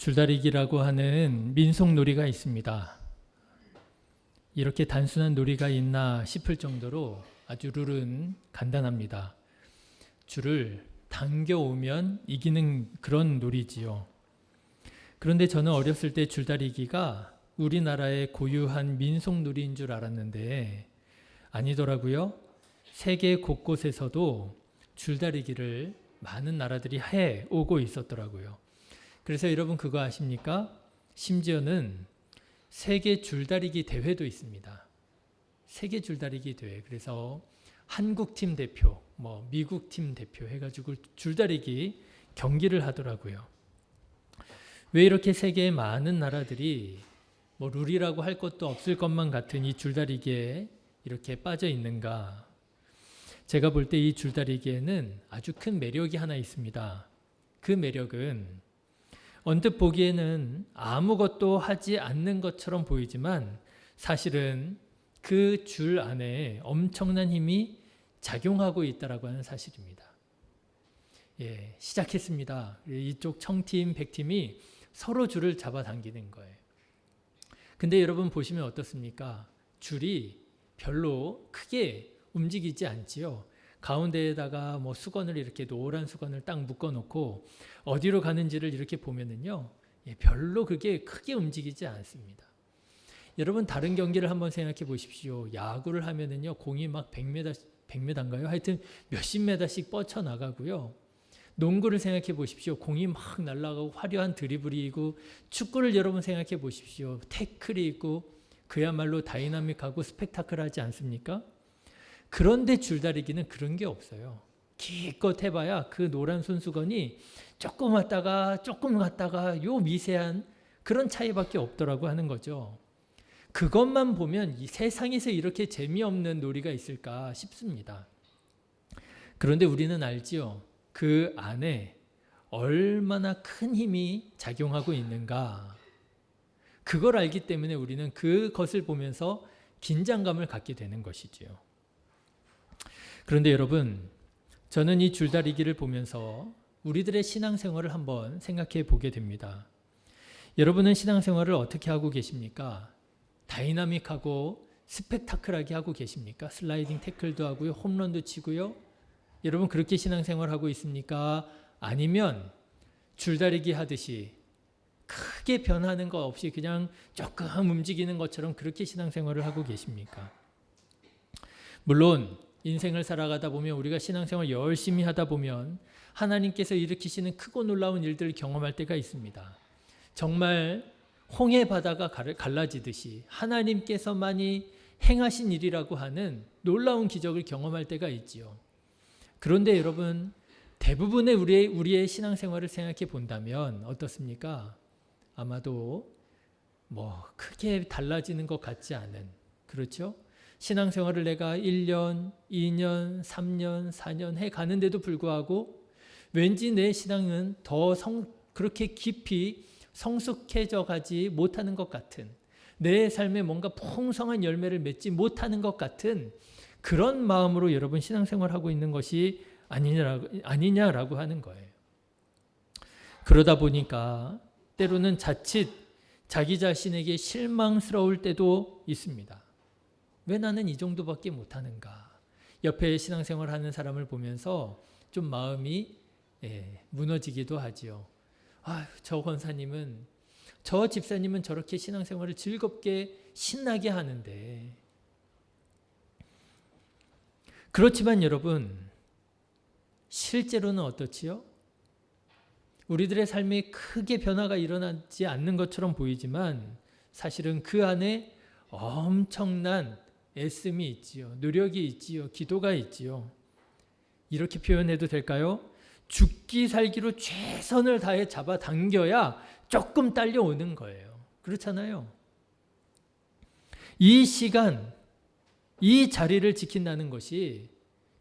줄다리기라고 하는 민속놀이가 있습니다. 이렇게 단순한 놀이가 있나 싶을 정도로 아주 룰은 간단합니다. 줄을 당겨오면 이기는 그런 놀이지요. 그런데 저는 어렸을 때 줄다리기가 우리나라의 고유한 민속놀이인 줄 알았는데 아니더라고요. 세계 곳곳에서도 줄다리기를 많은 나라들이 해 오고 있었더라고요. 그래서 여러분 그거 아십니까? 심지어는 세계 줄다리기 대회도 있습니다. 세계 줄다리기 대회. 그래서 한국팀 대표, 미국팀 대표 해가지고 줄다리기 경기를 하더라고요. 왜 이렇게 세계의 많은 나라들이 룰이라고 할 것도 없을 것만 같은 이 줄다리기에 이렇게 빠져 있는가? 제가 볼 때 이 줄다리기에는 아주 큰 매력이 하나 있습니다. 그 매력은 언뜻 보기에는 아무것도 하지 않는 것처럼 보이지만 사실은 그 줄 안에 엄청난 힘이 작용하고 있다고 하는 사실입니다. 시작했습니다. 이쪽 청팀, 백팀이 서로 줄을 잡아당기는 거예요. 근데 여러분 보시면 어떻습니까? 줄이 별로 크게 움직이지 않지요. 가운데에다가 수건을 이렇게 노란 수건을 딱 묶어놓고 어디로 가는지를 이렇게 보면은요, 별로 그게 크게 움직이지 않습니다. 여러분 다른 경기를 한번 생각해 보십시오. 야구를 하면은요, 공이 막 100m인가요? 하여튼 몇십 미터씩 뻗쳐 나가고요. 농구를 생각해 보십시오. 공이 막 날아가고 화려한 드리블이고, 축구를 여러분 생각해 보십시오. 태클이 있고 그야말로 다이나믹하고 스펙타클하지 않습니까? 그런데 줄다리기는 그런 게 없어요. 기껏 해봐야 그 노란 손수건이 조금 갔다가 요 미세한 그런 차이밖에 없더라고 하는 거죠. 그것만 보면 이 세상에서 이렇게 재미없는 놀이가 있을까 싶습니다. 그런데 우리는 알지요. 그 안에 얼마나 큰 힘이 작용하고 있는가. 그걸 알기 때문에 우리는 그것을 보면서 긴장감을 갖게 되는 것이지요. 그런데 여러분, 저는 이 줄다리기를 보면서 우리들의 신앙생활을 한번 생각해 보게 됩니다. 여러분은 신앙생활을 어떻게 하고 계십니까? 다이나믹하고 스펙타클하게 하고 계십니까? 슬라이딩 태클도 하고요, 홈런도 치고요. 여러분 그렇게 신앙생활 하고 있습니까? 아니면 줄다리기 하듯이 크게 변하는 거 없이 그냥 조금 움직이는 것처럼 그렇게 신앙생활을 하고 계십니까? 물론 인생을 살아가다 보면 우리가 신앙생활 열심히 하다 보면 하나님께서 일으키시는 크고 놀라운 일들을 경험할 때가 있습니다. 정말 홍해 바다가 갈라지듯이 하나님께서만이 행하신 일이라고 하는 놀라운 기적을 경험할 때가 있지요. 그런데 여러분 대부분의 우리의 신앙생활을 생각해 본다면 어떻습니까? 아마도 크게 달라지는 것 같지 않은, 그렇죠? 신앙생활을 내가 1년, 2년, 3년, 4년 해 가는데도 불구하고 왠지 내 신앙은 더 그렇게 깊이 성숙해져 가지 못하는 것 같은, 내 삶에 뭔가 풍성한 열매를 맺지 못하는 것 같은 그런 마음으로 여러분 신앙생활하고 있는 것이 아니냐라고 하는 거예요. 그러다 보니까 때로는 자칫 자기 자신에게 실망스러울 때도 있습니다. 왜 나는 이 정도밖에 못하는가? 옆에 신앙생활하는 사람을 보면서 좀 마음이 무너지기도 하지요. 저 권사님은, 저 집사님은 저렇게 신앙생활을 즐겁게 신나게 하는데. 그렇지만 여러분, 실제로는 어떻지요? 우리들의 삶에 크게 변화가 일어나지 않는 것처럼 보이지만 사실은 그 안에 엄청난 애씀이 있지요. 노력이 있지요. 기도가 있지요. 이렇게 표현해도 될까요? 죽기 살기로 최선을 다해 잡아당겨야 조금 딸려오는 거예요. 그렇잖아요. 이 시간, 이 자리를 지킨다는 것이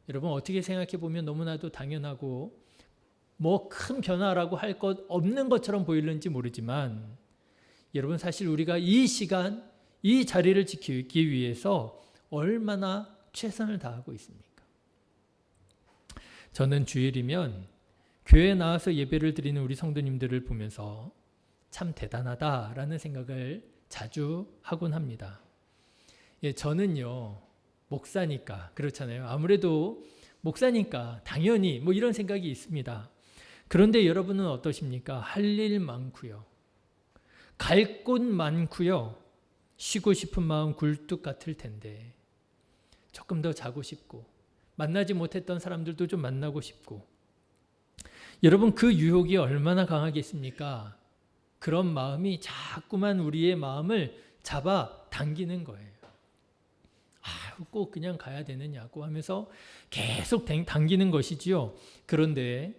여러분 어떻게 생각해 보면 너무나도 당연하고 큰 변화라고 할 것 없는 것처럼 보이는지 모르지만 여러분 사실 우리가 이 시간, 이 자리를 지키기 위해서 얼마나 최선을 다하고 있습니까? 저는 주일이면 교회에 나와서 예배를 드리는 우리 성도님들을 보면서 참 대단하다라는 생각을 자주 하곤 합니다. 예, 저는요, 목사니까 그렇잖아요. 아무래도 목사니까 당연히 뭐 이런 생각이 있습니다. 그런데 여러분은 어떠십니까? 할 일 많고요. 갈 곳 많고요. 쉬고 싶은 마음 굴뚝 같을 텐데 조금 더 자고 싶고 만나지 못했던 사람들도 좀 만나고 싶고 여러분 그 유혹이 얼마나 강하겠습니까? 그런 마음이 자꾸만 우리의 마음을 잡아 당기는 거예요. 꼭 그냥 가야 되느냐고 하면서 계속 당기는 것이지요. 그런데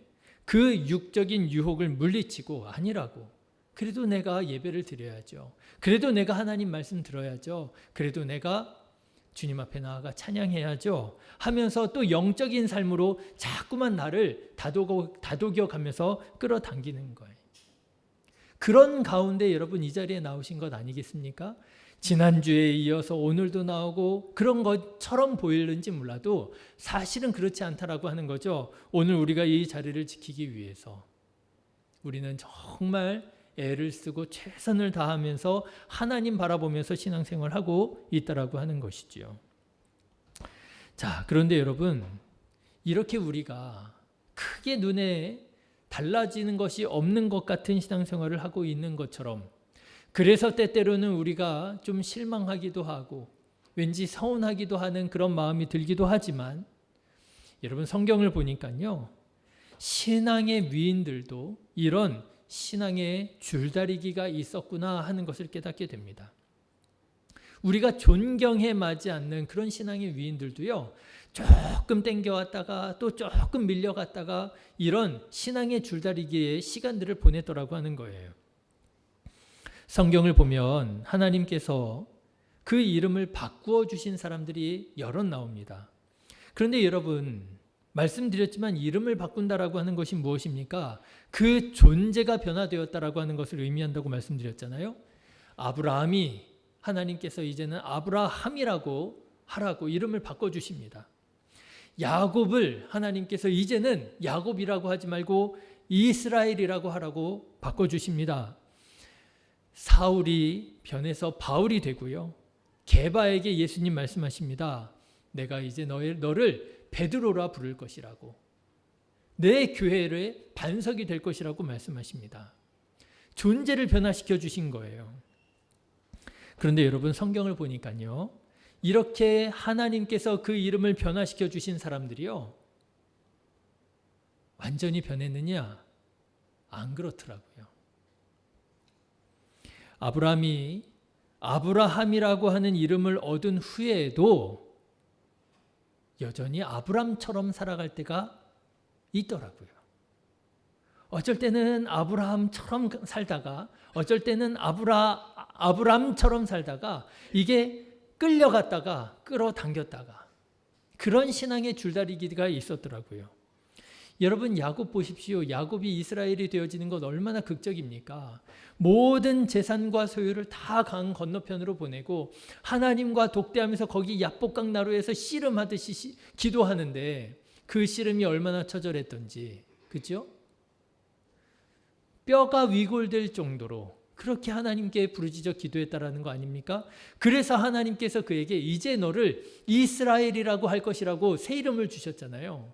그 육적인 유혹을 물리치고 아니라고. 그래도 내가 예배를 드려야죠. 그래도 내가 하나님 말씀 들어야죠. 그래도 내가 주님 앞에 나아가 찬양해야죠. 하면서 또 영적인 삶으로 자꾸만 나를 다독여 가면서 끌어당기는 거예요. 그런 가운데 여러분 이 자리에 나오신 것 아니겠습니까? 지난주에 이어서 오늘도 나오고 그런 것처럼 보이는지 몰라도 사실은 그렇지 않다라고 하는 거죠. 오늘 우리가 이 자리를 지키기 위해서 우리는 정말 애를 쓰고 최선을 다하면서 하나님 바라보면서 신앙생활을 하고 있다라고 하는 것이지요. 자, 그런데 여러분 이렇게 우리가 크게 눈에 달라지는 것이 없는 것 같은 신앙생활을 하고 있는 것처럼 그래서 때때로는 우리가 좀 실망하기도 하고 왠지 서운하기도 하는 그런 마음이 들기도 하지만 여러분 성경을 보니까요. 신앙의 위인들도 이런 신앙의 줄다리기가 있었구나 하는 것을 깨닫게 됩니다. 우리가 존경해 마지 않는 그런 신앙의 위인들도요. 조금 땡겨왔다가 또 조금 밀려갔다가 이런 신앙의 줄다리기의 시간들을 보냈더라고 하는 거예요. 성경을 보면 하나님께서 그 이름을 바꾸어 주신 사람들이 여럿 나옵니다. 그런데 여러분 말씀드렸지만 이름을 바꾼다라고 하는 것이 무엇입니까? 그 존재가 변화되었다라고 하는 것을 의미한다고 말씀드렸잖아요. 아브라함이 하나님께서 이제는 아브라함이라고 하라고 이름을 바꿔주십니다. 야곱을 하나님께서 이제는 야곱이라고 하지 말고 이스라엘이라고 하라고 바꿔주십니다. 사울이 변해서 바울이 되고요. 게바에게 예수님 말씀하십니다. 내가 이제 너를 베드로라 부를 것이라고. 내 교회의 반석이 될 것이라고 말씀하십니다. 존재를 변화시켜 주신 거예요. 그런데 여러분 성경을 보니까요. 이렇게 하나님께서 그 이름을 변화시켜 주신 사람들이요. 완전히 변했느냐? 안 그렇더라고요. 아브라함이 아브라함이라고 하는 이름을 얻은 후에도 여전히 아브람처럼 살아갈 때가 있더라고요. 어쩔 때는 아브라함처럼 살다가 어쩔 때는 아브람처럼 살다가 이게 끌려갔다가 끌어당겼다가 그런 신앙의 줄다리기가 있었더라고요. 여러분 야곱 보십시오. 야곱이 이스라엘이 되어지는 것 얼마나 극적입니까? 모든 재산과 소유를 다 강 건너편으로 보내고 하나님과 독대하면서 거기 야복강 나루에서 씨름하듯이 기도하는데 그 씨름이 얼마나 처절했던지 그렇죠? 뼈가 위골될 정도로 그렇게 하나님께 부르짖어 기도했다라는 거 아닙니까? 그래서 하나님께서 그에게 이제 너를 이스라엘이라고 할 것이라고 새 이름을 주셨잖아요.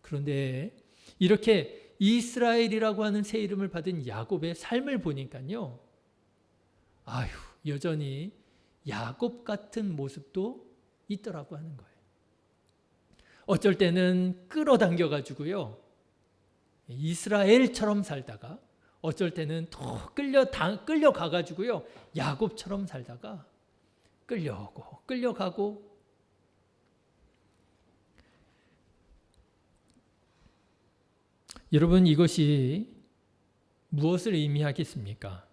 그런데 이렇게 이스라엘이라고 하는 새 이름을 받은 야곱의 삶을 보니까요. 여전히 야곱 같은 모습도 있더라고 하는 거예요. 어쩔 때는 끌어당겨 가지고요. 이스라엘처럼 살다가 어쩔 때는 더 끌려가 가지고요. 야곱처럼 살다가 끌려오고 끌려가고 여러분 이것이 무엇을 의미하겠습니까?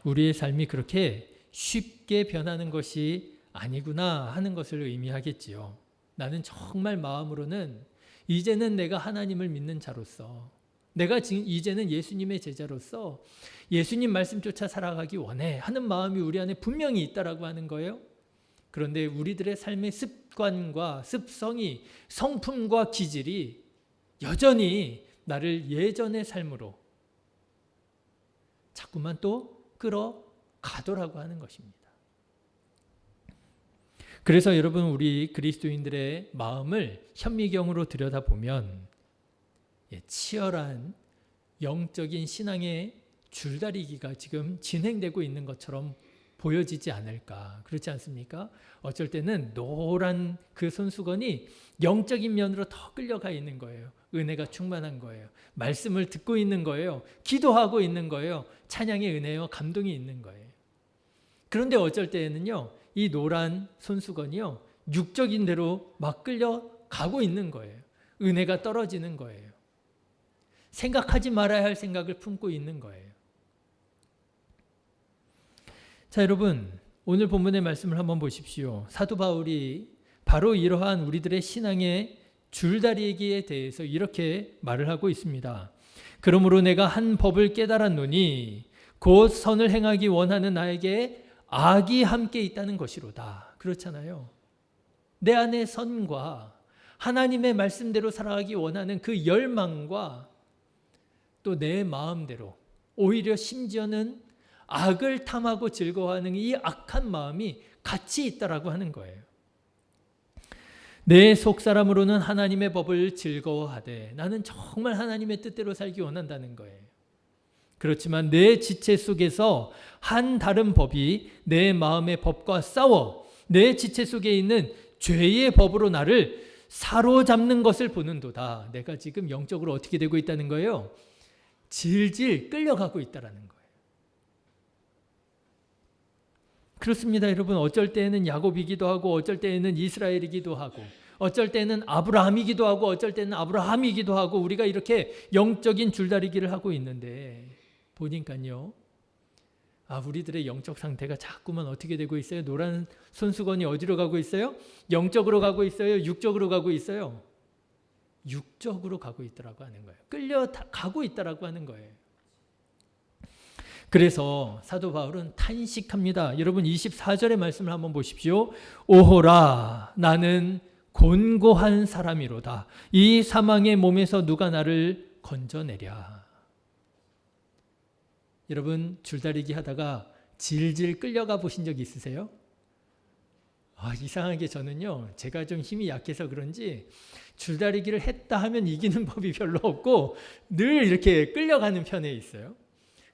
우리의 삶이 그렇게 쉽게 변하는 것이 아니구나 하는 것을 의미하겠지요. 나는 정말 마음으로는 이제는 내가 하나님을 믿는 자로서 내가 이제는 예수님의 제자로서 예수님 말씀 쫓아 살아가기 원해 하는 마음이 우리 안에 분명히 있다라고 하는 거예요. 그런데 우리들의 삶의 습관과 습성이 성품과 기질이 여전히 나를 예전의 삶으로 자꾸만 또 끌어가더라고 하는 것입니다. 그래서 여러분 우리 그리스도인들의 마음을 현미경으로 들여다보면 치열한 영적인 신앙의 줄다리기가 지금 진행되고 있는 것처럼 보여지지 않을까. 그렇지 않습니까? 어쩔 때는 노란 그 손수건이 영적인 면으로 더 끌려가 있는 거예요. 은혜가 충만한 거예요. 말씀을 듣고 있는 거예요. 기도하고 있는 거예요. 찬양의 은혜요, 감동이 있는 거예요. 그런데 어쩔 때에는요, 이 노란 손수건이요, 육적인 대로 막 끌려가고 있는 거예요. 은혜가 떨어지는 거예요. 생각하지 말아야 할 생각을 품고 있는 거예요. 자, 여러분, 오늘 본문의 말씀을 한번 보십시오. 사도 바울이 바로 이러한 우리들의 신앙의 줄다리기에 대해서 이렇게 말을 하고 있습니다. 그러므로 내가 한 법을 깨달았노니 곧 선을 행하기 원하는 나에게 악이 함께 있다는 것이로다. 그렇잖아요. 내 안에 선과 하나님의 말씀대로 살아가기 원하는 그 열망과 또 내 마음대로 오히려 심지어는 악을 탐하고 즐거워하는 이 악한 마음이 같이 있다라고 하는 거예요. 내 속사람으로는 하나님의 법을 즐거워하되 나는 정말 하나님의 뜻대로 살기 원한다는 거예요. 그렇지만 내 지체 속에서 한 다른 법이 내 마음의 법과 싸워 내 지체 속에 있는 죄의 법으로 나를 사로잡는 것을 보는도다. 내가 지금 영적으로 어떻게 되고 있다는 거예요? 질질 끌려가고 있다는 거예요. 그렇습니다, 여러분. 어쩔 때에는 야곱이기도 하고 어쩔 때에는 이스라엘이기도 하고 어쩔 때는 아브라함이기도 하고 어쩔 때는 아브라함이기도 하고 우리가 이렇게 영적인 줄다리기를 하고 있는데 보니까요, 우리들의 영적 상태가 자꾸만 어떻게 되고 있어요? 노란 손수건이 어디로 가고 있어요? 영적으로 가고 있어요? 육적으로 가고 있어요? 육적으로 가고 있더라고 하는 거예요. 끌려가고 있다라고 하는 거예요. 그래서 사도 바울은 탄식합니다. 여러분 24절의 말씀을 한번 보십시오. 오호라 나는 곤고한 사람이로다. 이 사망의 몸에서 누가 나를 건져내랴. 여러분 줄다리기 하다가 질질 끌려가 보신 적 있으세요? 이상하게 저는요, 제가 좀 힘이 약해서 그런지 줄다리기를 했다 하면 이기는 법이 별로 없고 늘 이렇게 끌려가는 편에 있어요.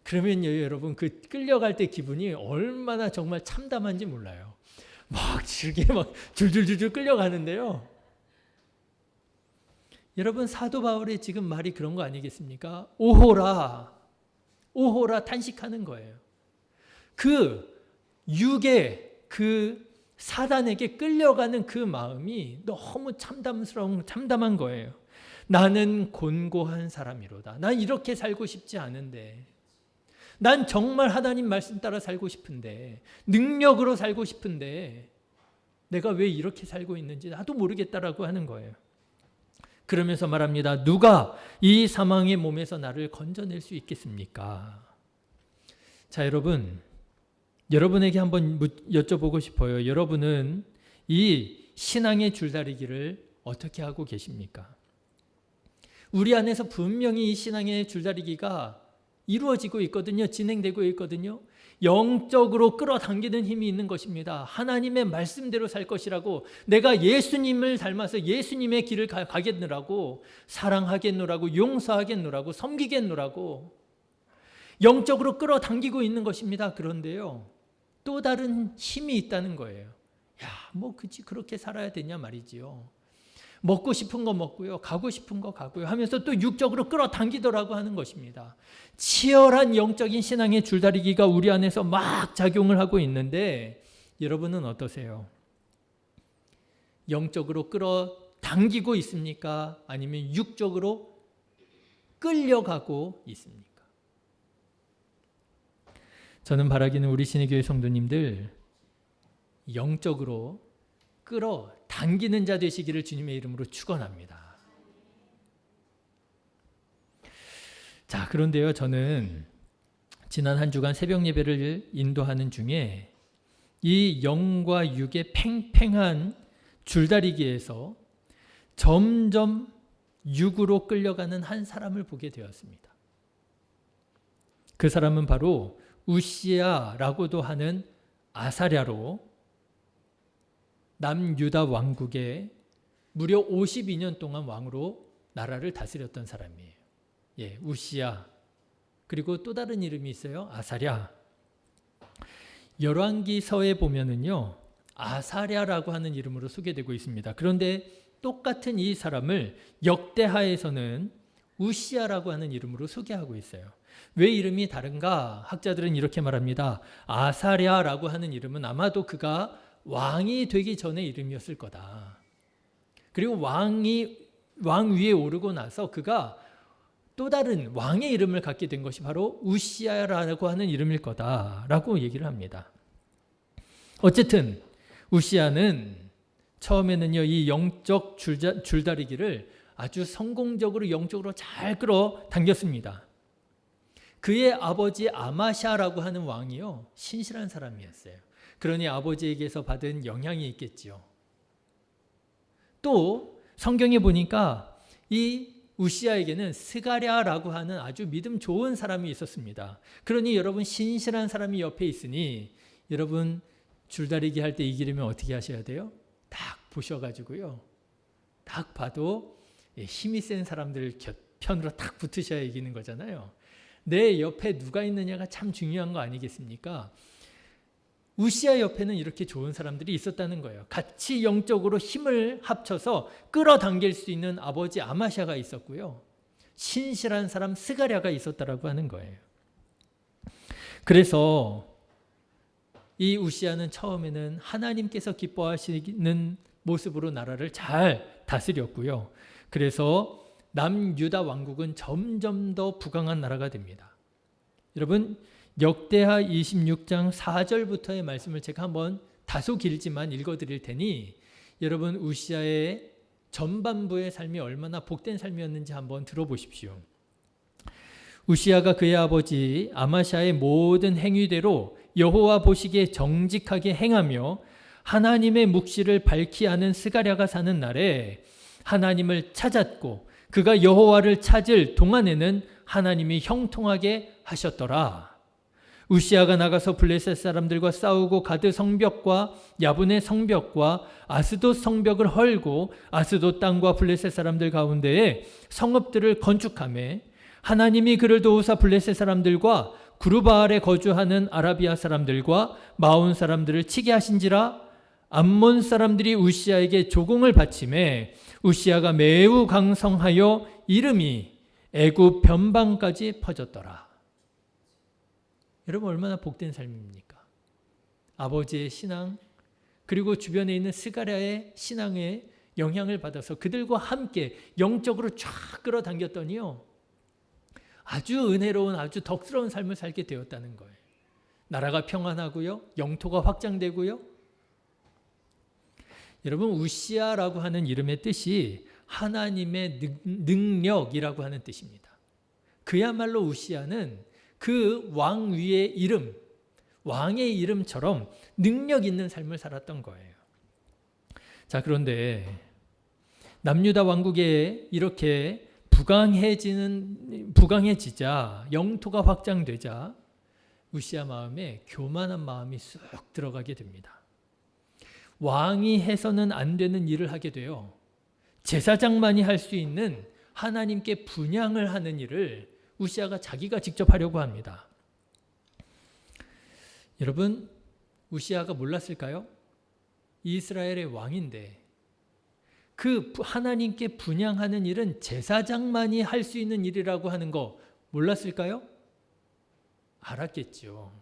그러면요, 여러분 그 끌려갈 때 기분이 얼마나 정말 참담한지 몰라요. 막 질게 막 줄줄줄줄 끌려가는데요. 여러분 사도 바울의 지금 말이 그런 거 아니겠습니까? 오호라, 오호라 탄식하는 거예요. 그 육의 그 사단에게 끌려가는 그 마음이 너무 참담한 거예요. 나는 곤고한 사람이로다. 난 이렇게 살고 싶지 않은데, 난 정말 하나님 말씀 따라 살고 싶은데, 능력으로 살고 싶은데 내가 왜 이렇게 살고 있는지 나도 모르겠다라고 하는 거예요. 그러면서 말합니다. 누가 이 사망의 몸에서 나를 건져낼 수 있겠습니까? 자, 여러분에게 한번 여쭤보고 싶어요. 여러분은 이 신앙의 줄다리기를 어떻게 하고 계십니까? 우리 안에서 분명히 이 신앙의 줄다리기가 이루어지고 있거든요. 진행되고 있거든요. 영적으로 끌어당기는 힘이 있는 것입니다. 하나님의 말씀대로 살 것이라고, 내가 예수님을 닮아서 예수님의 길을 가겠노라고, 사랑하겠노라고, 용서하겠노라고, 섬기겠노라고 영적으로 끌어당기고 있는 것입니다. 그런데요, 또 다른 힘이 있다는 거예요. 그치 그렇게 살아야 되냐 말이지요. 먹고 싶은 거 먹고요, 가고 싶은 거 가고요 하면서 또 육적으로 끌어당기더라고 하는 것입니다. 치열한 영적인 신앙의 줄다리기가 우리 안에서 막 작용을 하고 있는데 여러분은 어떠세요? 영적으로 끌어당기고 있습니까? 아니면 육적으로 끌려가고 있습니까? 저는 바라기는 우리 신의교회 성도님들 영적으로 끌어당기는 자 되시기를 주님의 이름으로 축원합니다. 자, 그런데요, 저는 지난 한 주간 새벽 예배를 인도하는 중에 이 영과 육의 팽팽한 줄다리기에서 점점 육으로 끌려가는 한 사람을 보게 되었습니다. 그 사람은 바로 우시야라고도 하는 아사랴로 남유다 왕국의 무려 52년 동안 왕으로 나라를 다스렸던 사람이에요. 예, 우시야. 그리고 또 다른 이름이 있어요. 아사랴. 열왕기서에 보면은요, 아사랴라고 하는 이름으로 소개되고 있습니다. 그런데 똑같은 이 사람을 역대하에서는 우시야라고 하는 이름으로 소개하고 있어요. 왜 이름이 다른가? 학자들은 이렇게 말합니다. 아사랴라고 하는 이름은 아마도 그가 왕이 되기 전의 이름이었을 거다. 그리고 왕 위에 오르고 나서 그가 또 다른 왕의 이름을 갖게 된 것이 바로 우시야라고 하는 이름일 거다라고 얘기를 합니다. 어쨌든 우시야는 처음에는요, 이 영적 줄다리기를 아주 성공적으로 영적으로 잘 끌어당겼습니다. 그의 아버지 아마샤라고 하는 왕이요, 신실한 사람이었어요. 그러니 아버지에게서 받은 영향이 있겠지요. 또 성경에 보니까 이 우시야에게는 스가랴라고 하는 아주 믿음 좋은 사람이 있었습니다. 그러니 여러분, 신실한 사람이 옆에 있으니 여러분 줄다리기 할 때 이기려면 어떻게 하셔야 돼요? 딱 보셔가지고요, 딱 봐도 힘이 센 사람들 편으로 딱 붙으셔야 이기는 거잖아요. 내 옆에 누가 있느냐가 참 중요한 거 아니겠습니까? 우시야 옆에는 이렇게 좋은 사람들이 있었다는 거예요. 같이 영적으로 힘을 합쳐서 끌어당길 수 있는 아버지 아마샤가 있었고요, 신실한 사람 스가랴가 있었다라고 하는 거예요. 그래서 이 우시야는 처음에는 하나님께서 기뻐하시는 모습으로 나라를 잘 다스렸고요. 그래서 남유다 왕국은 점점 더 부강한 나라가 됩니다. 여러분, 역대하 26장 4절부터의 말씀을 제가 한번 다소 길지만 읽어드릴 테니 여러분 우시야의 전반부의 삶이 얼마나 복된 삶이었는지 한번 들어보십시오. 우시야가 그의 아버지 아마샤의 모든 행위대로 여호와 보시기에 정직하게 행하며 하나님의 묵시를 밝히 아는 스가랴가 사는 날에 하나님을 찾았고 그가 여호와를 찾을 동안에는 하나님이 형통하게 하셨더라. 우시야가 나가서 블레셋 사람들과 싸우고 가드 성벽과 야분의 성벽과 아스돗 성벽을 헐고 아스돗 땅과 블레셋 사람들 가운데에 성읍들을 건축하며 하나님이 그를 도우사 블레셋 사람들과 구르바알에 거주하는 아라비아 사람들과 마온 사람들을 치게 하신지라. 암몬 사람들이 우시야에게 조공을 바치매 우시야가 매우 강성하여 이름이 애굽 변방까지 퍼졌더라. 여러분, 얼마나 복된 삶입니까? 아버지의 신앙, 그리고 주변에 있는 스가랴의 신앙에 영향을 받아서 그들과 함께 영적으로 쫙 끌어당겼더니요, 아주 은혜로운, 아주 덕스러운 삶을 살게 되었다는 거예요. 나라가 평안하고요, 영토가 확장되고요. 여러분, 우시야라고 하는 이름의 뜻이 하나님의 능력이라고 하는 뜻입니다. 그야말로 우시야는 그 왕 위의 이름, 왕의 이름처럼 능력 있는 삶을 살았던 거예요. 자, 그런데 남유다 왕국에 이렇게 부강해지자, 영토가 확장되자 우시야 마음에 교만한 마음이 쑥 들어가게 됩니다. 왕이 해서는 안 되는 일을 하게 돼요. 제사장만이 할 수 있는 하나님께 분향을 하는 일을 우시야가 자기가 직접 하려고 합니다. 여러분, 우시야가 몰랐을까요? 이스라엘의 왕인데 그 하나님께 분향하는 일은 제사장만이 할 수 있는 일이라고 하는 거 몰랐을까요? 알았겠죠.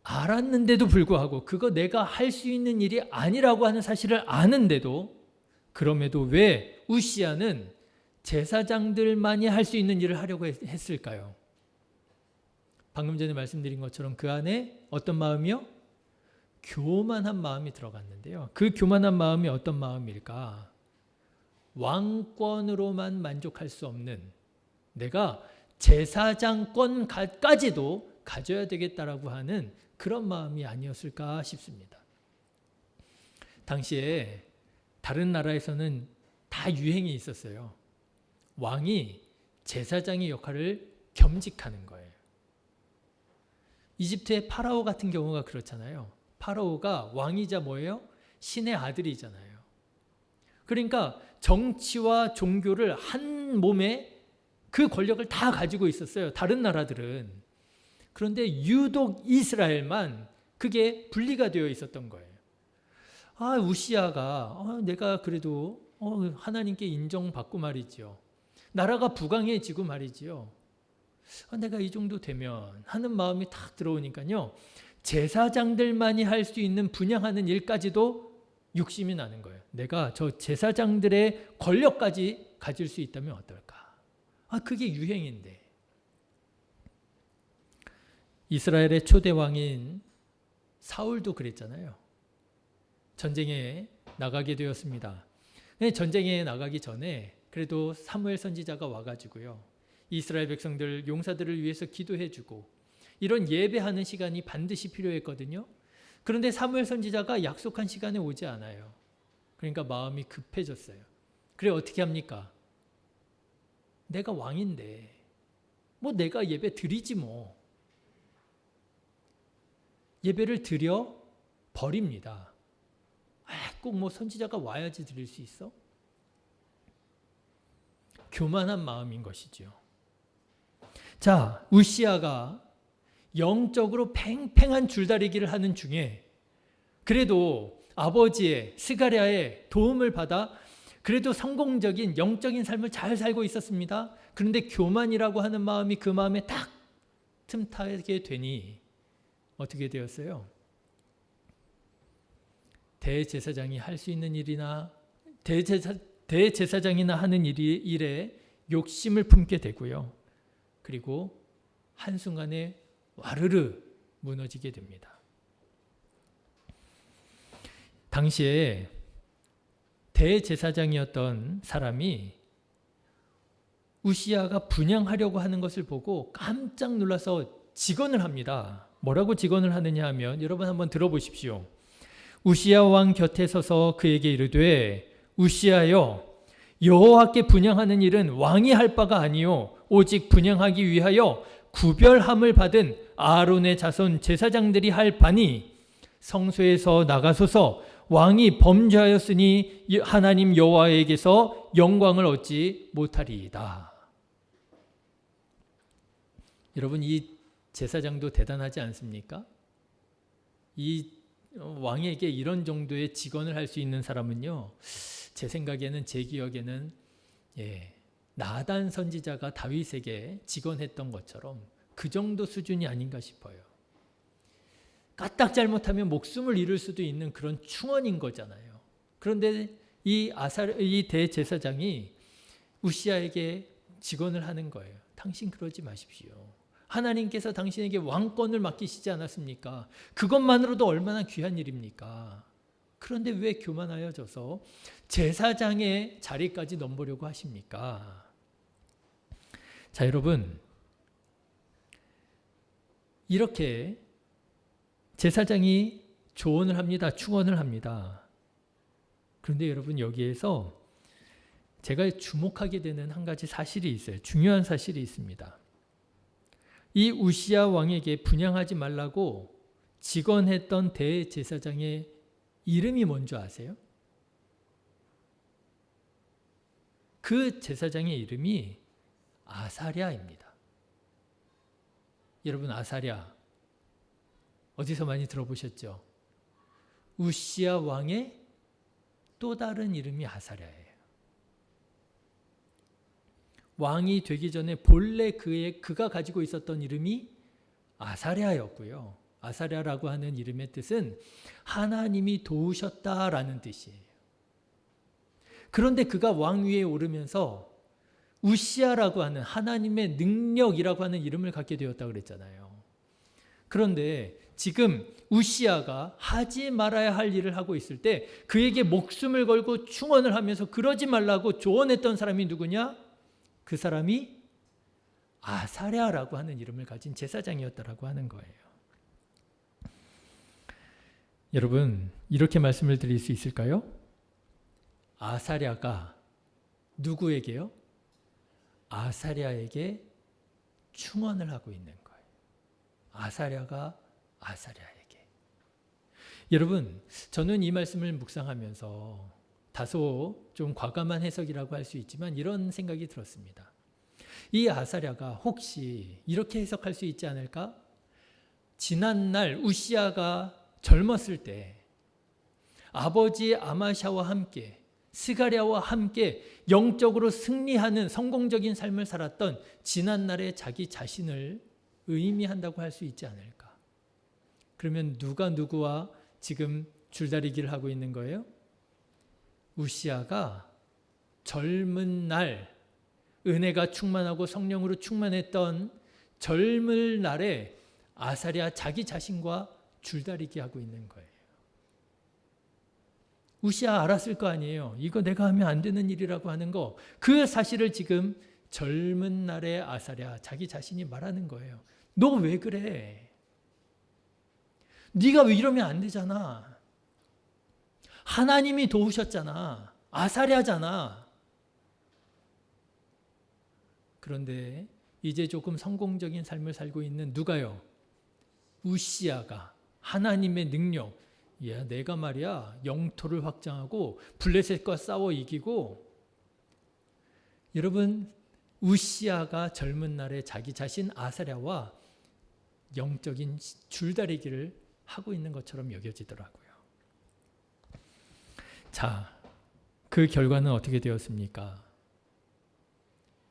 알았는데도 불구하고 그거 내가 할 수 있는 일이 아니라고 하는 사실을 아는데도, 그럼에도 왜 우시야는 제사장들만이 할 수 있는 일을 하려고 했을까요? 방금 전에 말씀드린 것처럼 그 안에 어떤 마음이요? 교만한 마음이 들어갔는데요. 그 교만한 마음이 어떤 마음일까? 왕권으로만 만족할 수 없는, 내가 제사장권까지도 가져야 되겠다라고 하는 그런 마음이 아니었을까 싶습니다. 당시에 다른 나라에서는 다 유행이 있었어요. 왕이 제사장의 역할을 겸직하는 거예요. 이집트의 파라오 같은 경우가 그렇잖아요. 파라오가 왕이자 뭐예요? 신의 아들이잖아요. 그러니까 정치와 종교를 한 몸에 그 권력을 다 가지고 있었어요. 다른 나라들은. 그런데 유독 이스라엘만 그게 분리가 되어 있었던 거예요. 우시야가 내가 그래도 하나님께 인정받고 말이지요. 나라가 부강해지고 말이지요. 내가 이 정도 되면 하는 마음이 탁 들어오니까요. 제사장들만이 할 수 있는 분향하는 일까지도 욕심이 나는 거예요. 내가 저 제사장들의 권력까지 가질 수 있다면 어떨까? 그게 유행인데. 이스라엘의 초대 왕인 사울도 그랬잖아요. 전쟁에 나가게 되었습니다. 전쟁에 나가기 전에 그래도 사무엘 선지자가 와가지고요. 이스라엘 백성들 용사들을 위해서 기도해주고 이런 예배하는 시간이 반드시 필요했거든요. 그런데 사무엘 선지자가 약속한 시간에 오지 않아요. 그러니까 마음이 급해졌어요. 그래 어떻게 합니까? 내가 왕인데 내가 예배 드리지 뭐. 예배를 드려 버립니다. 꼭 선지자가 와야지 드릴 수 있어? 교만한 마음인 것이죠. 자, 우시야가 영적으로 팽팽한 줄다리기를 하는 중에 그래도 아버지의 스가랴의 도움을 받아 그래도 성공적인 영적인 삶을 잘 살고 있었습니다. 그런데 교만이라고 하는 마음이 그 마음에 딱 틈타게 되니 어떻게 되었어요? 대제사장이 할 수 있는 일이나 대제사장이나 하는 일에 욕심을 품게 되고요. 그리고 한순간에 와르르 무너지게 됩니다. 당시에 대제사장이었던 사람이 우시야가 분향하려고 하는 것을 보고 깜짝 놀라서 직언을 합니다. 뭐라고 직언을 하느냐 하면 여러분 한번 들어보십시오. 우시야 왕 곁에 서서 그에게 이르되 우시야여 여호와께 분향하는 일은 왕이 할 바가 아니요 오직 분향하기 위하여 구별함을 받은 아론의 자손 제사장들이 할 바니 성소에서 나가소서 왕이 범죄하였으니 하나님 여호와에게서 영광을 얻지 못하리이다. 여러분 이 제사장도 대단하지 않습니까? 이 왕에게 이런 정도의 직언을 할 수 있는 사람은요. 제 생각에는 제 기억에는 나단 선지자가 다윗에게 직언했던 것처럼 그 정도 수준이 아닌가 싶어요. 까딱 잘못하면 목숨을 잃을 수도 있는 그런 충언인 거잖아요. 그런데 이 대제사장이 우시야에게 직언을 하는 거예요. 당신 그러지 마십시오. 하나님께서 당신에게 왕권을 맡기시지 않았습니까? 그것만으로도 얼마나 귀한 일입니까? 그런데 왜 교만하여져서 제사장의 자리까지 넘보려고 하십니까? 자, 여러분, 이렇게 제사장이 조언을 합니다. 충언을 합니다. 그런데 여러분 여기에서 제가 주목하게 되는 한 가지 사실이 있어요. 중요한 사실이 있습니다. 이 우시야 왕에게 분향하지 말라고 직언했던 대제사장의 이름이 뭔지 아세요? 그 제사장의 이름이 아사랴입니다. 여러분 아사랴 어디서 많이 들어보셨죠? 우시야 왕의 또 다른 이름이 아사랴예요. 왕이 되기 전에 본래 그가 가지고 있었던 이름이 아사랴였고요. 아사랴라고 하는 이름의 뜻은 하나님이 도우셨다라는 뜻이에요. 그런데 그가 왕 위에 오르면서 우시야라고 하는 하나님의 능력이라고 하는 이름을 갖게 되었다고 그랬잖아요. 그런데 지금 우시야가 하지 말아야 할 일을 하고 있을 때 그에게 목숨을 걸고 충언을 하면서 그러지 말라고 조언했던 사람이 누구냐? 그 사람이 아사랴라고 하는 이름을 가진 제사장이었다라고 하는 거예요. 여러분 이렇게 말씀을 드릴 수 있을까요? 아사랴가 누구에게요? 아사랴에게 충언을 하고 있는 거예요. 아사랴가 아사랴에게. 여러분, 저는 이 말씀을 묵상하면서 다소 좀 과감한 해석이라고 할 수 있지만 이런 생각이 들었습니다. 이 아사랴가 혹시 이렇게 해석할 수 있지 않을까? 지난날 우시아가 젊었을 때 아버지 아마샤와 함께 스가랴와 함께 영적으로 승리하는 성공적인 삶을 살았던 지난날의 자기 자신을 의미한다고 할 수 있지 않을까? 그러면 누가 누구와 지금 줄다리기를 하고 있는 거예요? 우시아가 젊은 날 은혜가 충만하고 성령으로 충만했던 젊은 날에 아사랴 자기 자신과 줄다리기 하고 있는 거예요. 우시아 알았을 거 아니에요. 이거 내가 하면 안 되는 일이라고 하는 거. 그 사실을 지금 젊은 날의 아사랴 자기 자신이 말하는 거예요. 너 왜 그래? 네가 왜 이러면 안 되잖아. 하나님이 도우셨잖아. 아사랴잖아. 그런데 이제 조금 성공적인 삶을 살고 있는 누가요? 우시아가 하나님의 능력, 야, 내가 말이야 영토를 확장하고 블레셋과 싸워 이기고. 여러분, 우시아가 젊은 날에 자기 자신 아사랴와 영적인 줄다리기를 하고 있는 것처럼 여겨지더라고요. 자, 그 결과는 어떻게 되었습니까?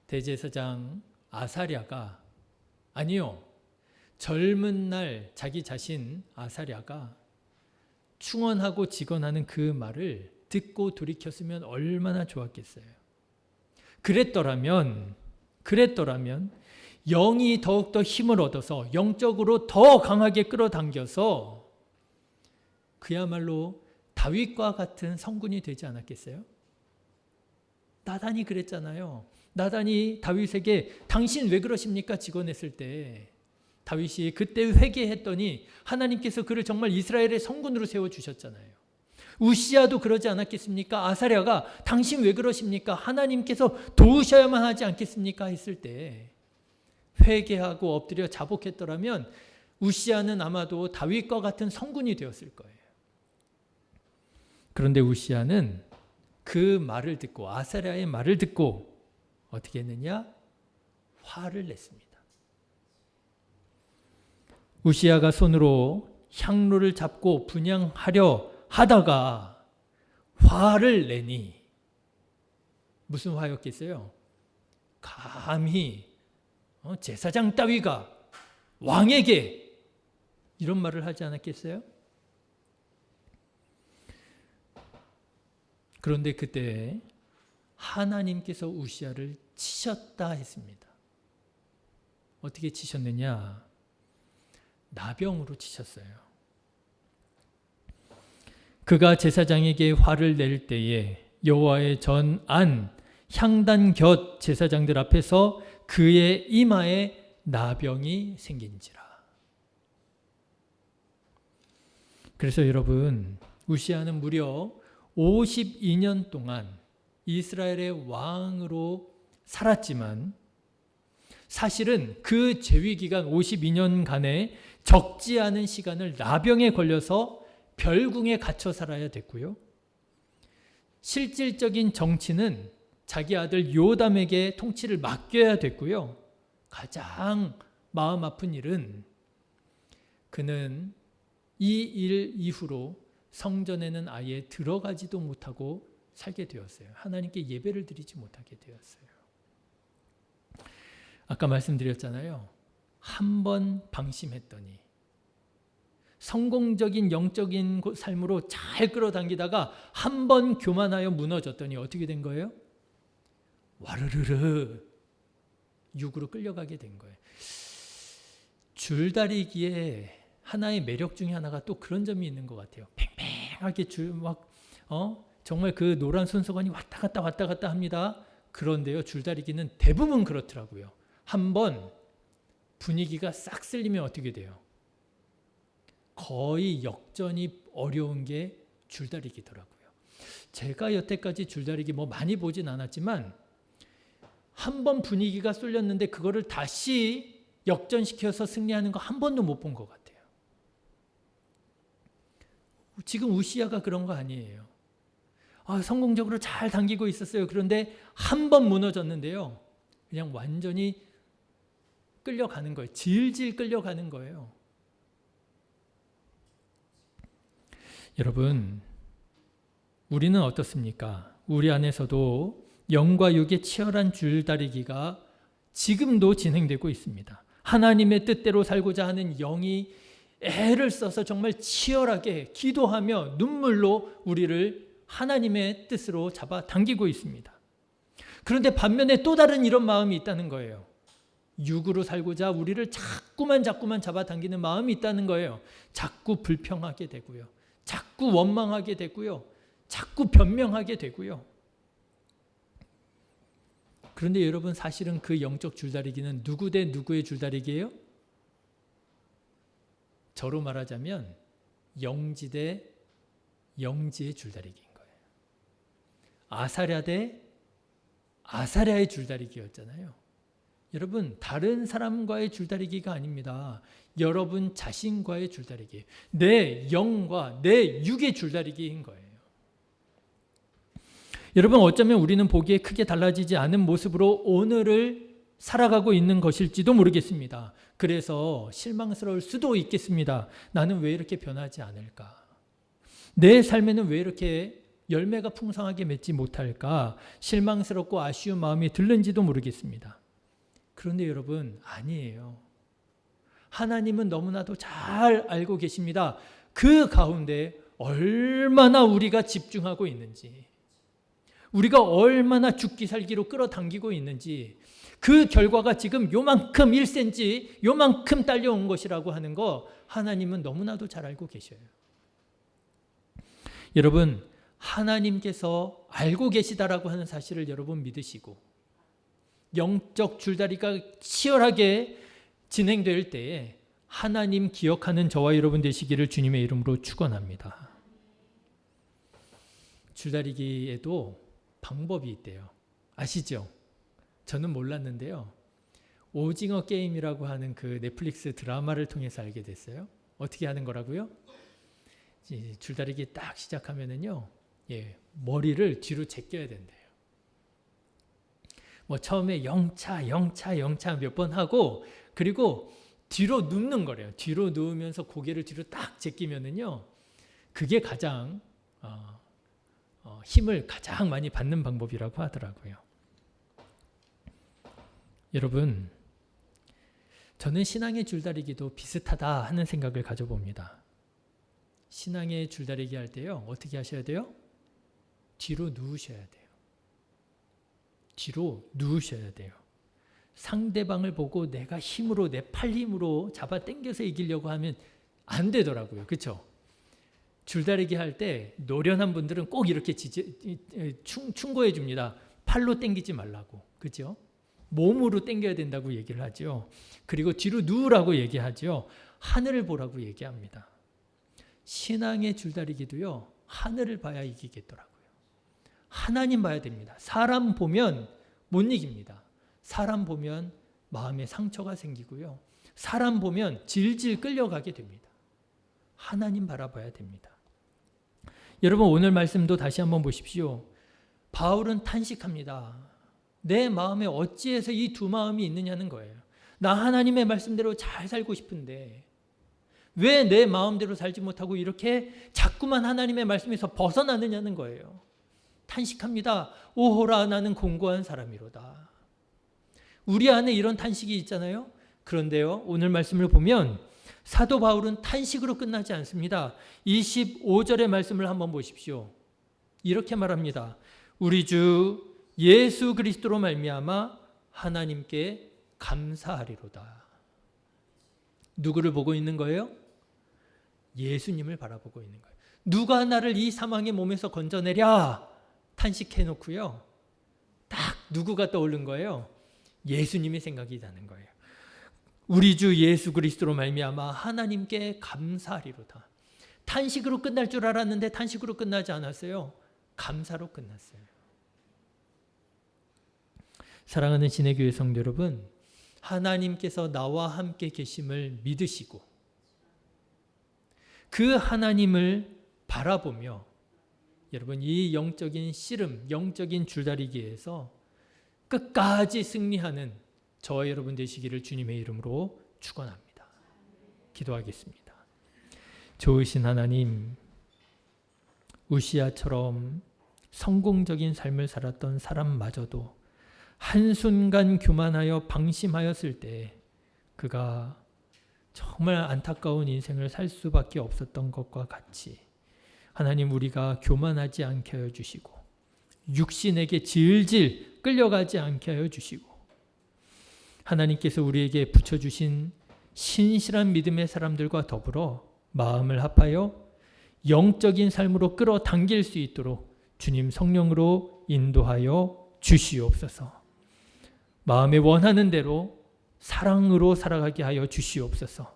대제사장 아사랴가, 아니요, 젊은 날 자기 자신 아사랴가 충언하고 직언하는 그 말을 듣고 돌이켰으면 얼마나 좋았겠어요. 그랬더라면 영이 더욱더 힘을 얻어서 영적으로 더 강하게 끌어당겨서 그야말로 다윗과 같은 성군이 되지 않았겠어요? 나단이 그랬잖아요. 나단이 다윗에게 당신 왜 그러십니까? 직언했을 때 다윗이 그때 회개했더니 하나님께서 그를 정말 이스라엘의 성군으로 세워주셨잖아요. 우시아도 그러지 않았겠습니까? 아사랴가 당신 왜 그러십니까? 하나님께서 도우셔야만 하지 않겠습니까? 했을 때 회개하고 엎드려 자복했더라면 우시아는 아마도 다윗과 같은 성군이 되었을 거예요. 그런데 우시아는 그 말을 듣고, 아사랴의 말을 듣고 어떻게 했느냐? 화를 냈습니다. 우시아가 손으로 향로를 잡고 분향하려 하다가 화를 내니, 무슨 화였겠어요? 감히 제사장 따위가 왕에게 이런 말을 하지 않았겠어요? 그런데 그때 하나님께서 우시아를 치셨다 했습니다. 어떻게 치셨느냐? 나병으로 치셨어요. 그가 제사장에게 화를 낼 때에 여호와의 전 안 향단 곁 제사장들 앞에서 그의 이마에 나병이 생긴지라. 그래서 여러분, 우시아는 무려 52년 동안 이스라엘의 왕으로 살았지만 사실은 그 재위 기간 52년간에 적지 않은 시간을 나병에 걸려서 별궁에 갇혀 살아야 됐고요. 실질적인 정치는 자기 아들 요담에게 통치를 맡겨야 됐고요. 가장 마음 아픈 일은 그는 이 일 이후로 성전에는 아예 들어가지도 못하고 살게 되었어요. 하나님께 예배를 드리지 못하게 되었어요. 아까 말씀드렸잖아요. 한 번 방심했더니 성공적인 영적인 삶으로 잘 끌어당기다가 한 번 교만하여 무너졌더니 어떻게 된 거예요? 와르르르 육으로 끌려가게 된 거예요. 줄다리기에 하나의 매력 중에 하나가 또 그런 점이 있는 것 같아요. 팽팽하게 정말 그 노란 손수건이 왔다 갔다 합니다. 그런데요, 줄다리기는 대부분 그렇더라고요. 한번 분위기가 싹 쓸리면 어떻게 돼요? 거의 역전이 어려운 게 줄다리기더라고요. 제가 여태까지 줄다리기 많이 보진 않았지만 한 번 분위기가 쏠렸는데 그거를 다시 역전시켜서 승리하는 거 한 번도 못 본 것 같아요. 지금 우시야가 그런 거 아니에요. 성공적으로 잘 당기고 있었어요. 그런데 한 번 무너졌는데요. 그냥 완전히 끌려가는 거예요. 질질 끌려가는 거예요. 여러분, 우리는 어떻습니까? 우리 안에서도 영과 육의 치열한 줄다리기가 지금도 진행되고 있습니다. 하나님의 뜻대로 살고자 하는 영이 애를 써서 정말 치열하게 기도하며 눈물로 우리를 하나님의 뜻으로 잡아 당기고 있습니다. 그런데 반면에 또 다른 이런 마음이 있다는 거예요. 육으로 살고자 우리를 자꾸만 잡아당기는 마음이 있다는 거예요. 자꾸 불평하게 되고요. 자꾸 원망하게 되고요. 자꾸 변명하게 되고요. 그런데 여러분, 사실은 그 영적 줄다리기는 누구 대 누구의 줄다리기예요? 저로 말하자면 영지 대 영지의 줄다리기인 거예요. 아사랴 대 아사랴의 줄다리기였잖아요. 여러분, 다른 사람과의 줄다리기가 아닙니다. 여러분 자신과의 줄다리기, 내 영과 내 육의 줄다리기인 거예요. 여러분, 어쩌면 우리는 보기에 크게 달라지지 않은 모습으로 오늘을 살아가고 있는 것일지도 모르겠습니다. 그래서 실망스러울 수도 있겠습니다. 나는 왜 이렇게 변하지 않을까? 내 삶에는 왜 이렇게 열매가 풍성하게 맺지 못할까? 실망스럽고 아쉬운 마음이 들는지도 모르겠습니다. 그런데 여러분, 아니에요. 하나님은 너무나도 잘 알고 계십니다. 그 가운데 얼마나 우리가 집중하고 있는지, 우리가 얼마나 죽기 살기로 끌어당기고 있는지, 그 결과가 지금 요만큼 1cm, 요만큼 딸려온 것이라고 하는 거 하나님은 너무나도 잘 알고 계셔요. 여러분, 하나님께서 알고 계시다라고 하는 사실을 여러분 믿으시고, 영적 줄다리가 치열하게 진행될 때에 하나님 기억하는 저와 여러분 되시기를 주님의 이름으로 축원합니다. 줄다리기에도 방법이 있대요. 아시죠? 저는 몰랐는데요. 오징어 게임이라고 하는 그 넷플릭스 드라마를 통해서 알게 됐어요. 어떻게 하는 거라고요? 줄다리기 딱 시작하면은요, 머리를 뒤로 제껴야 된대요. 처음에 영차 몇 번 하고, 그리고 뒤로 눕는 거래요. 뒤로 누우면서 고개를 뒤로 딱 제끼면은요, 그게 가장 힘을 가장 많이 받는 방법이라고 하더라고요. 여러분, 저는 신앙의 줄다리기도 비슷하다 하는 생각을 가져봅니다. 신앙의 줄다리기 할 때요, 어떻게 하셔야 돼요? 뒤로 누우셔야 돼요. 뒤로 누우셔야 돼요. 상대방을 보고 내가 힘으로, 내 팔 힘으로 잡아 당겨서 이기려고 하면 안 되더라고요. 그렇죠? 줄다리기 할 때 노련한 분들은 꼭 이렇게 충고해 줍니다. 팔로 당기지 말라고. 그렇죠? 몸으로 당겨야 된다고 얘기를 하죠. 그리고 뒤로 누우라고 얘기하죠. 하늘을 보라고 얘기합니다. 신앙의 줄다리기도요, 하늘을 봐야 이기겠더라고요. 하나님 봐야 됩니다. 사람 보면 못 이깁니다. 사람 보면 마음에 상처가 생기고요. 사람 보면 질질 끌려가게 됩니다. 하나님 바라봐야 됩니다. 여러분, 오늘 말씀도 다시 한번 보십시오. 바울은 탄식합니다. 내 마음에 어찌해서 이 두 마음이 있느냐는 거예요. 나 하나님의 말씀대로 잘 살고 싶은데 왜 내 마음대로 살지 못하고 이렇게 자꾸만 하나님의 말씀에서 벗어나느냐는 거예요. 탄식합니다. 오호라, 나는 공고한 사람이로다. 우리 안에 이런 탄식이 있잖아요. 그런데요, 오늘 말씀을 보면 사도 바울은 탄식으로 끝나지 않습니다. 25절의 말씀을 한번 보십시오. 이렇게 말합니다. 우리 주 예수 그리스도로 말미암아 하나님께 감사하리로다. 누구를 보고 있는 거예요? 예수님을 바라보고 있는 거예요. 누가 나를 이 사망의 몸에서 건져내랴 탄식해놓고요, 딱 누구가 떠오른 거예요? 예수님의 생각이 나는 거예요. 우리 주 예수 그리스도로 말미암아 하나님께 감사하리로다. 탄식으로 끝날 줄 알았는데 탄식으로 끝나지 않았어요. 감사로 끝났어요. 사랑하는 신의교회 성도 여러분, 하나님께서 나와 함께 계심을 믿으시고 그 하나님을 바라보며 여러분 이 영적인 씨름, 영적인 줄다리기에서 끝까지 승리하는 저와 여러분 되시기를 주님의 이름으로 축원합니다. 기도하겠습니다. 좋으신 하나님, 우시아처럼 성공적인 삶을 살았던 사람마저도 한순간 교만하여 방심하였을 때 그가 정말 안타까운 인생을 살 수밖에 없었던 것과 같이 하나님, 우리가 교만하지 않게 하여 주시고 육신에게 질질 끌려가지 않게 하여 주시고 하나님께서 우리에게 붙여주신 신실한 믿음의 사람들과 더불어 마음을 합하여 영적인 삶으로 끌어당길 수 있도록 주님 성령으로 인도하여 주시옵소서. 마음에 원하는 대로 사랑으로 살아가게 하여 주시옵소서.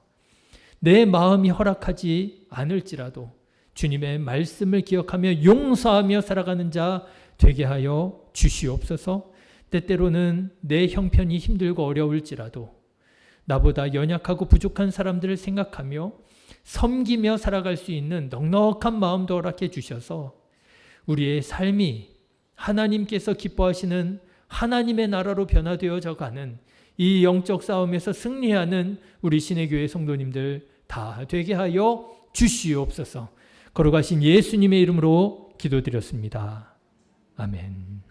내 마음이 허락하지 않을지라도 주님의 말씀을 기억하며 용서하며 살아가는 자 되게 하여 주시옵소서. 때때로는 내 형편이 힘들고 어려울지라도 나보다 연약하고 부족한 사람들을 생각하며 섬기며 살아갈 수 있는 넉넉한 마음도 허락해 주셔서 우리의 삶이 하나님께서 기뻐하시는 하나님의 나라로 변화되어져 가는 이 영적 싸움에서 승리하는 우리 신의교회 성도님들 다 되게 하여 주시옵소서. 걸어가신 예수님의 이름으로 기도드렸습니다. 아멘.